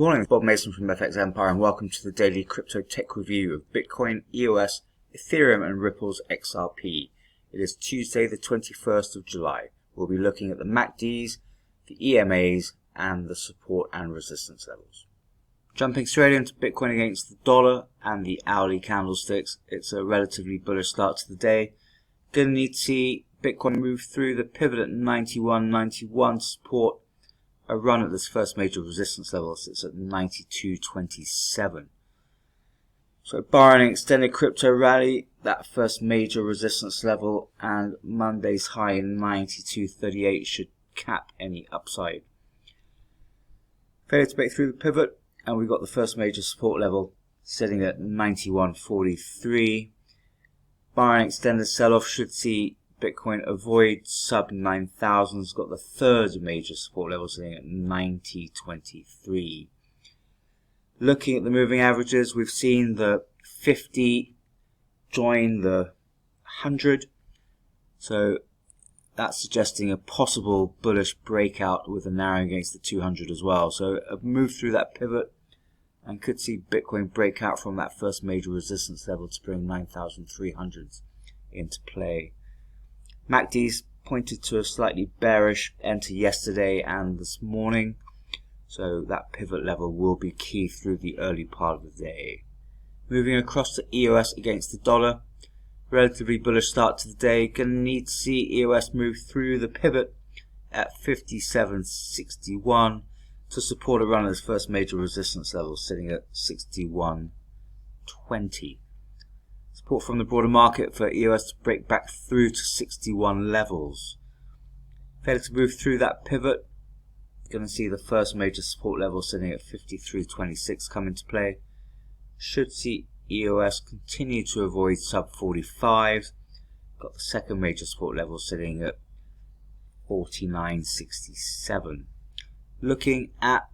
morning, it's Bob Mason from FX Empire and welcome to the daily crypto tech review of Bitcoin, EOS, Ethereum and Ripple's XRP. It is Tuesday the 21st of July. We'll be looking at the MACDs, the EMAs and the support and resistance levels. Jumping straight into Bitcoin against the dollar and the hourly candlesticks, it's a relatively bullish start to the day. Going to need to see Bitcoin move through the pivot at 91.91 support. A run at this first major resistance level sits at 92.27. So barring an extended crypto rally, that first major resistance level and Monday's high in 92.38 should cap any upside. Failure to break through the pivot, and we've got the first major support level sitting at 91.43. Barring extended sell-off, should see Bitcoin avoid sub 9,000. It's got the third major support level sitting at 90.23. Looking at the moving averages, we've seen the 50 join the 100. So that's suggesting a possible bullish breakout with a narrowing against the 200 as well. So a move through that pivot and could see Bitcoin break out from that first major resistance level to bring 9,300 into play. MACDs pointed to a slightly bearish enter yesterday and this morning, so that pivot level will be key through the early part of the day. Moving across to EOS against the dollar, relatively bullish start to the day. Going to need to see EOS move through the pivot at 57.61 to support a run at its first major resistance level sitting at 61.20. Support from the broader market for EOS to break back through to 61 levels. Failure to move through that pivot, going to see the first major support level sitting at 53.26 come into play. Should see EOS continue to avoid sub 45. Got the second major support level sitting at 49.67. Looking at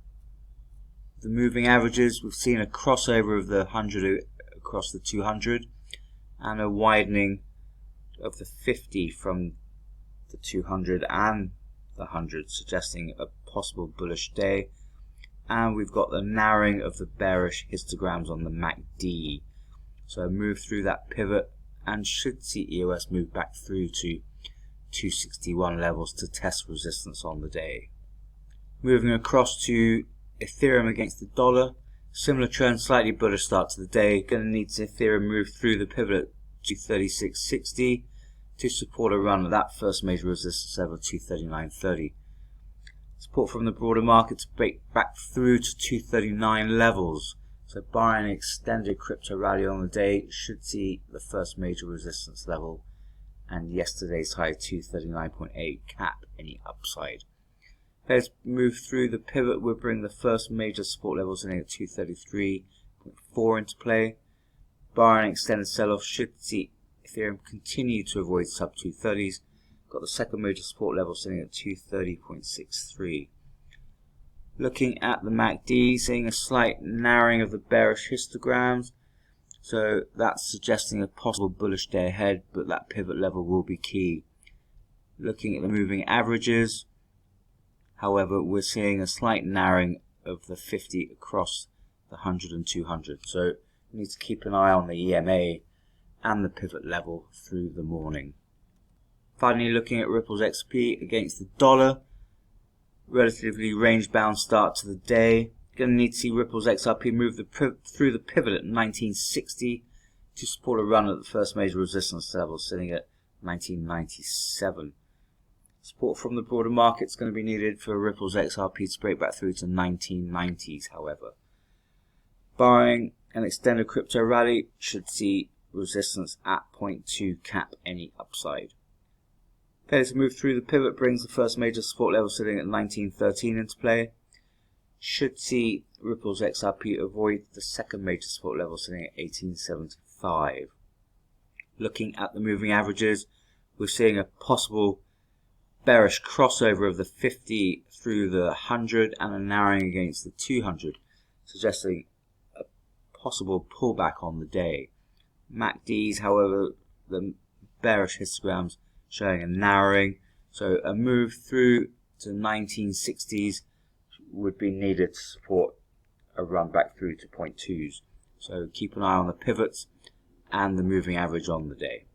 the moving averages, we've seen a crossover of the 100 across the 200 and a widening of the 50 from the 200 and the 100, suggesting a possible bullish day. And we've got the narrowing of the bearish histograms on the MACD. So move through that pivot and should see EOS move back through to 261 levels to test resistance on the day. Moving across to Ethereum against the dollar, similar trend, slightly bullish start to the day. Going to need to see Ethereum move through the pivot to 36.60 to support a run at that first major resistance level 239.30. Support from the broader market to break back through to 239 levels. So barring an extended crypto rally on the day, should see the first major resistance level and yesterday's high 239.8 cap any upside. Let's move through the pivot. We'll bring the first major support levels in at 233.4 into play. Barring extended sell-off, should see Ethereum continue to avoid sub 230s. Got the second major support level sitting at 230.63. Looking at the MACD, seeing a slight narrowing of the bearish histograms. So that's suggesting a possible bullish day ahead, but that pivot level will be key. Looking at the moving averages, however, we're seeing a slight narrowing of the 50 across the 100 and 200. So we need to keep an eye on the EMA and the pivot level through the morning. Finally, looking at Ripple's XRP against the dollar, relatively range-bound start to the day. Going to need to see Ripple's XRP move through the pivot at 1960 to support a run at the first major resistance level sitting at 1997. Support from the broader market is going to be needed for Ripple's XRP to break back through to 1990s, however. Barring an extended crypto rally, should see resistance at 0.2 cap any upside. Failure to move through the pivot brings the first major support level sitting at 1913 into play. Should see Ripple's XRP avoid the second major support level sitting at 1875. Looking at the moving averages, we're seeing a possible bearish crossover of the 50 through the 100 and a narrowing against the 200, suggesting a possible pullback on the day. MACDs, however, the bearish histograms showing a narrowing, so a move through to 1960s would be needed to support a run back through to 0.2s. So keep an eye on the pivots and the moving average on the day.